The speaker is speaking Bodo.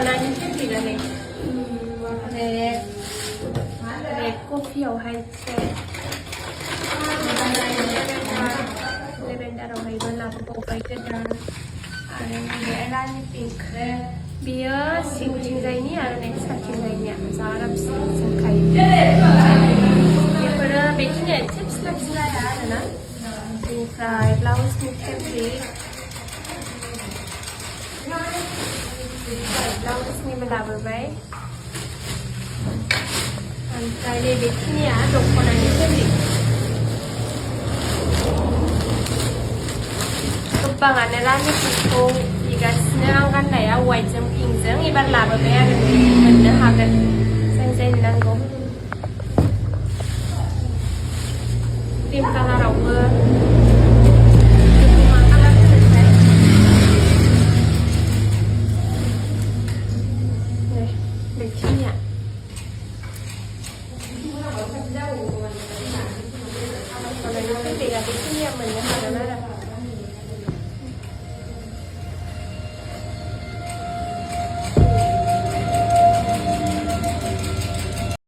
दख'नानि फेब्रिकआलाय रेड कफियावहाय लेभेन्डारावहायबो लाबोबावबाय गोदान आरो नैबे रानि पिंक बेयो सिंथिंजायनि आरो नेक्स्ट साथिंजायनिया जारा फिसाखायो बेफोरो बेखिनिया एसे फिसा फिसाया आरोना बेनिफ्राय ब्लाउसनि फेब्रिक ब्लाउसनिबो लाबोबाय ओमफ्राय बेखिनिया दख'नानि फेब्रिक गोबाङानो रानि पिंकखौ बिगासिनो आं गाननाया वाइटजों पिंकजों एबार लाबोबाय आरो मोननो हागोन जाय जायनो नांगौ क्रिम कालारावबो मा कालार होनोथाय बेखिनिया फेब्रिकआ बेखिनिया मोननो हागोन आरो